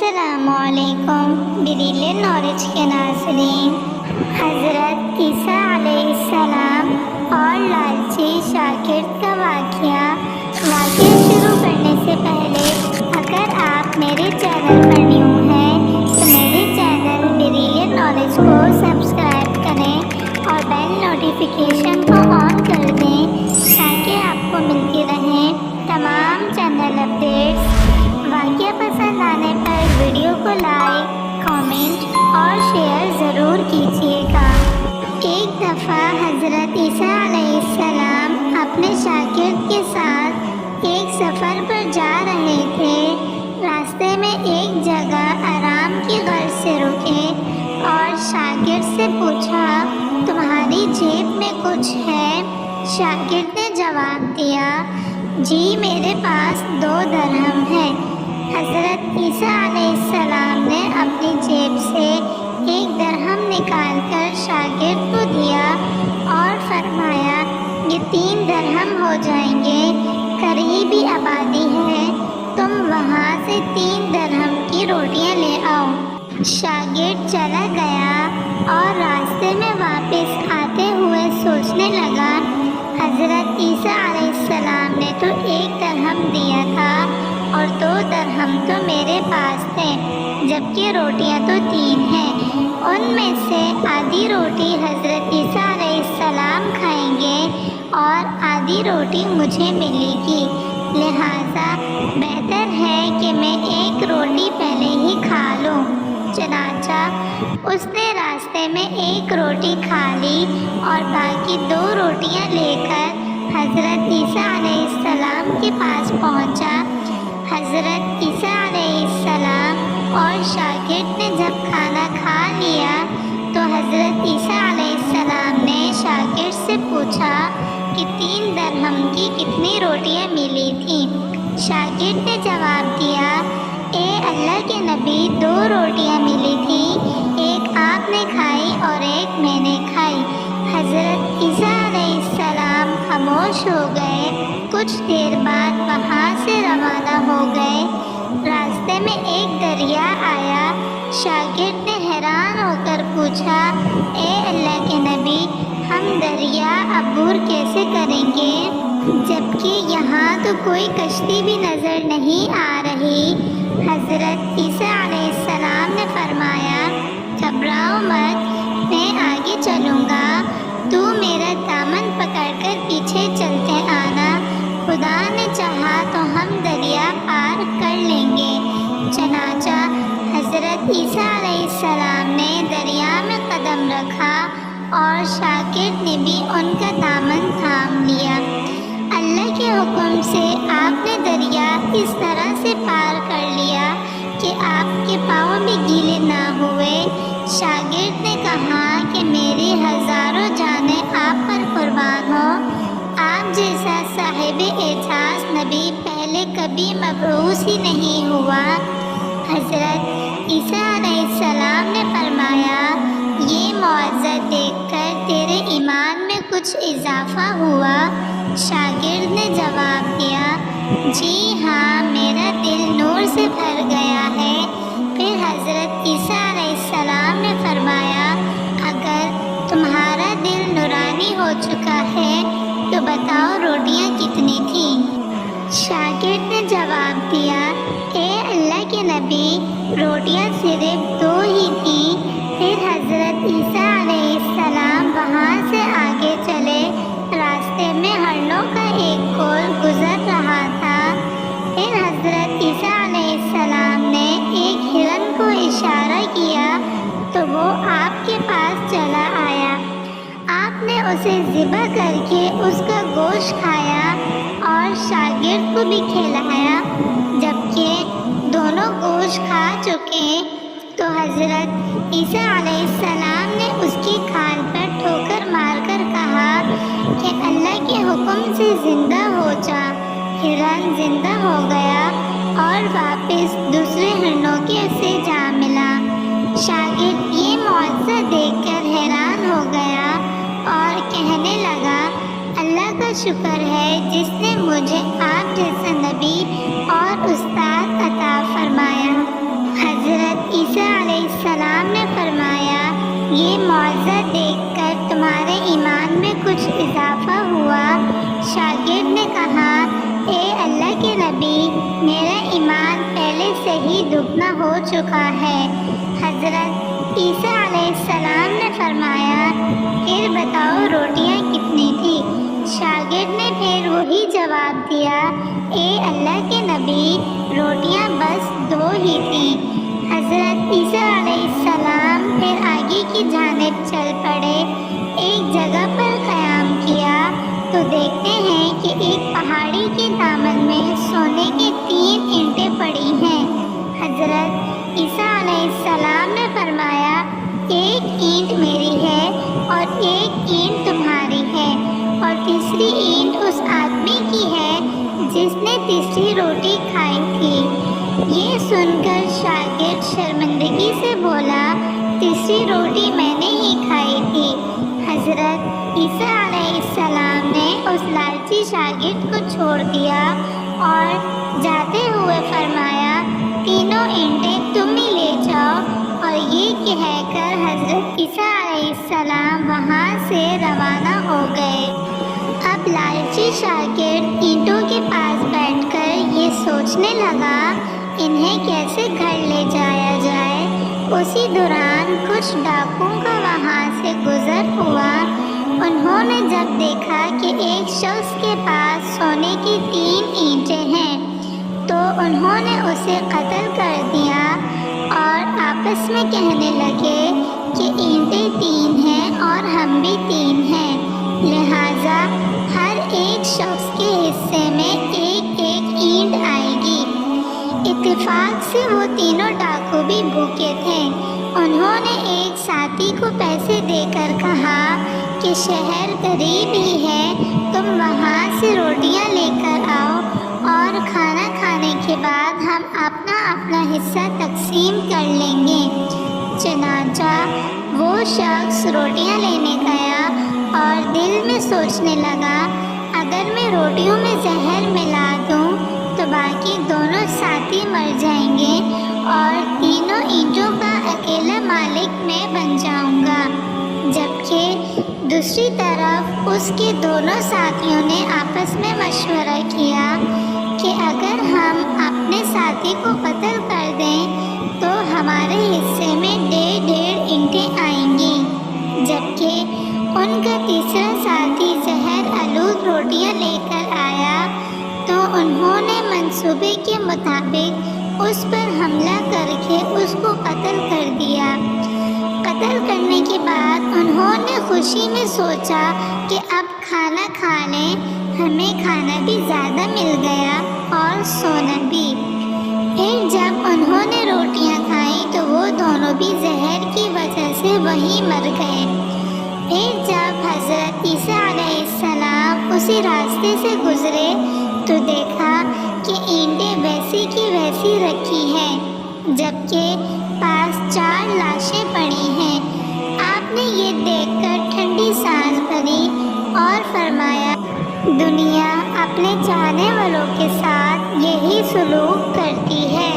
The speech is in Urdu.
السلام علیکم بریل نالج کے ناظرین۔ حضرت عیسیٰ علیہ السلام اور لالچی شاگرد کا واقعہ شروع کرنے سے پہلے اگر آپ میرے چینل پر نیو ہیں تو میرے چینل بریل نالج کو سبسکرائب کریں اور بیل نوٹیفیکیشن کو آن کر دیں تاکہ آپ کو ملتی رہیں تمام چینل اپڈیٹس۔ واقعہ پسند آنے پر ویڈیو کو لائک، کامنٹ اور شیئر ضرور کیجیے گا۔ ایک دفعہ حضرت عیسیٰ علیہ السلام اپنے شاگرد کے ساتھ ایک سفر پر جا رہے تھے۔ راستے میں ایک جگہ آرام کی غرض سے رکے اور شاگرد سے پوچھا، تمہاری جیب میں کچھ ہے؟ شاگرد نے جواب دیا، جی میرے پاس 2 درہم ہے۔ حضرت عیسیٰ علیہ السلام نے اپنی جیب سے 1 درہم نکال کر شاگرد کو دیا اور فرمایا، یہ 3 درہم ہو جائیں گے، قریبی آبادی ہے، تم وہاں سے 3 درہم کی روٹیاں لے آؤ۔ شاگرد چلا گیا اور راستے میں واپس آتے ہوئے سوچنے لگا، حضرت عیسیٰ علیہ السلام نے تو 1 درہم دیا تھا اور 2 درہم تو میرے پاس تھے، جبکہ روٹیاں تو 3 ہیں۔ ان میں سے آدھی روٹی حضرت عیسیٰ علیہ السلام کھائیں گے اور آدھی روٹی مجھے ملے گی، لہٰذا بہتر ہے کہ میں 1 روٹی پہلے ہی کھا لوں۔ چنانچہ اس نے راستے میں 1 روٹی کھا لی اور باقی 2 روٹیاں لے کر حضرت عیسیٰ علیہ السلام کے پاس پہنچا۔ حضرت عیسیٰ علیہ السلام اور شاگرد نے جب کھانا کھا لیا تو حضرت عیسیٰ علیہ السلام نے شاگرد سے پوچھا کہ 3 درہم کی کتنی روٹیاں ملی تھیں؟ شاگرد نے جواب دیا، اے اللہ کے نبی، 2 روٹیاں ملی تھیں، 1 آپ نے کھائی اور 1 میں نے کھائی۔ حضرت عیسیٰ علیہ السلام خاموش ہو گئے۔ کچھ دیر بعد وہاں سے روانہ ہو گئے۔ راستے میں ایک دریا آیا۔ شاگرد نے حیران ہو کر پوچھا، اے اللہ کے نبی، ہم دریا عبور کیسے کریں گے، جبکہ یہاں تو کوئی کشتی بھی نظر نہیں آ رہی؟ حضرت عیسیٰ علیہ السلام نے فرمایا، گھبراؤ مت، میں آگے چلوں گا، تو میرا دامن پکڑ کر پیچھے چلتے آنا، خدا نے چاہا تو ہم دریا پار کر لیں گے۔ چنانچہ حضرت عیسیٰ علیہ السلام نے دریا میں قدم رکھا اور شاگرد نے بھی ان کا دامن تھام لیا۔ اللہ کے حکم سے آپ نے دریا اس طرح سے پار کر لیا کہ آپ کے پاؤں بھی گیلے نہ ہوئے۔ شاگرد نے کہا کہ میری ہزاروں جانیں آپ پر قربان ہو، آپ جیسا صاحب اعجاز نبی پہلے کبھی مبعوث ہی نہیں ہوا۔ حضرت عیسیٰ علیہ السلام نے فرمایا، یہ معجزہ دیکھ کر تیرے ایمان میں کچھ اضافہ ہوا؟ شاگرد نے جواب دیا، جی ہاں، میرا دل نور سے بھر گیا ہے۔ پھر حضرت عیسیٰ علیہ السلام نے فرمایا، اگر تمہارا دل نورانی ہو چکا ہے تو بتاؤ روٹیاں کتنی تھیں؟ شاگرد نے جواب دیا، اے اللہ کے نبی، روٹیاں صرف 2 ہی تھیں۔ پھر حضرت عیسیٰ علیہ السلام وہاں سے آگے چلے۔ راستے میں ہرنوں کا ایک کول گزر رہا تھا۔ پھر حضرت عیسیٰ علیہ السلام نے ایک ہرن کو اشارہ کیا تو وہ آپ کے پاس چلا آیا۔ آپ نے اسے ذبح کر کے اس کا گوشت کھایا اور شاگرد کو بھی کھلایا۔ جبکہ دونوں گوشت کھا چکے تو حضرت عیسیٰ علیہ السلام نے اس کی کھال پر ٹھوکر مار کر کہا کہ اللہ کے حکم سے زندہ ہو جا۔ ہرن زندہ ہو گیا اور واپس دوسرے ہرنوں کے سے جا ملا۔ شاگرد یہ معجزہ دیکھ کر حیران ہو گیا اور کہنے لگا، اللہ کا شکر ہے جس نے مجھے آپ جیسا نبی اور استاد عطا فرمایا۔ السلام نے فرمایا، یہ معجزہ دیکھ کر تمہارے ایمان میں کچھ اضافہ ہوا؟ شاگرد نے کہا، اے اللہ کے نبی، میرا ایمان پہلے سے ہی دگنا ہو چکا ہے۔ حضرت عیسیٰ علیہ السلام نے فرمایا، پھر بتاؤ روٹیاں کتنی تھیں؟ شاگرد نے پھر وہی جواب دیا، اے اللہ کے نبی، روٹیاں بس 2 ہی تھیں۔ حضرت عیسیٰ علیہ السلام پھر آگے کی جانب چل پڑے۔ ایک جگہ پر قیام کیا تو دیکھتے ہیں کہ ایک پہاڑی کے دامن میں سونے کی 3 اینٹیں پڑی ہیں۔ حضرت عیسیٰ علیہ السلام نے فرمایا، ایک اینٹ میری ہے اور ایک اینٹ تمہاری ہے، اور تیسری اینٹ اس آدمی کی ہے جس نے تیسری روٹی کھائی تھی۔ یہ سن کر شاگرد شرمندگی سے بولا، تیسری روٹی میں نے ہی کھائی تھی۔ حضرت عیسیٰ علیہ السلام نے اس لالچی شاگرد کو چھوڑ دیا اور جاتے ہوئے فرمایا، تینوں اینٹیں تم ہی لے جاؤ، اور یہ کہہ کر حضرت عیسیٰ علیہ السلام وہاں سے روانہ ہو گئے۔ اب لالچی شاگرد اینٹوں کے پاس بیٹھ کر یہ سوچنے لگا، انہیں کیسے گھر لے جایا جائے۔ اسی دوران کچھ ڈاکوؤں کا وہاں سے گزر ہوا۔ انہوں نے جب دیکھا کہ ایک شخص کے پاس سونے کی 3 اینٹیں ہیں تو انہوں نے اسے قتل کر دیا اور آپس میں کہنے لگے کہ اینٹیں 3 ہیں اور ہم بھی 3 ہیں، لہٰذا ہر ایک شخص کے حصے میں ایک ایک اینٹ آئے گی۔ اتفاق سے وہ تینوں ڈاکو بھی بھوکے تھے۔ انہوں نے ایک ساتھی کو پیسے دے کر کہا کہ شہر قریب ہی ہے، تم وہاں سے روٹیاں لے کر آؤ اور کھانا کھانے کے بعد ہم اپنا اپنا حصہ تقسیم کر لیں گے۔ چنانچہ وہ شخص روٹیاں لینے گیا اور دل میں سوچنے لگا، اگر میں روٹیوں میں زہر ملا دوں تو باقی دونوں ساتھی مر جائیں گے اور تینوں اینٹوں کا اکیلا مالک میں بن جاؤں گا۔ جبکہ دوسری طرف اس کے دونوں ساتھیوں نے آپس میں مشورہ کیا کہ اگر ہم اپنے ساتھی کو قتل کر دیں تو ہمارے حصے میں 1.5 اینٹیں آئیں گی۔ جبکہ ان کا تیسرا ساتھی زہر آلود روٹیاں لے کر آیا تو انہوں نے منصوبے کے مطابق اس پر حملہ کر کے اس کو قتل کر دیا۔ قتل کرنے کے بعد انہوں نے خوشی میں سوچا کہ اب کھانا کھا لیں، ہمیں کھانا بھی زیادہ مل گیا اور سونا بھی۔ پھر جب انہوں نے روٹیاں کھائیں تو وہ دونوں بھی زہر کی وجہ سے وہیں مر گئے۔ پھر جب حضرت عیسیٰ علیہ السلام اسی راستے سے گزرے تو دیکھا کہ اینٹیں ویسی کی ویسی رکھی ہیں، جبکہ پاس 4 لاشیں پڑی ہیں۔ آپ نے یہ دیکھ کر ٹھنڈی سانس بھری اور فرمایا، دنیا اپنے چاہنے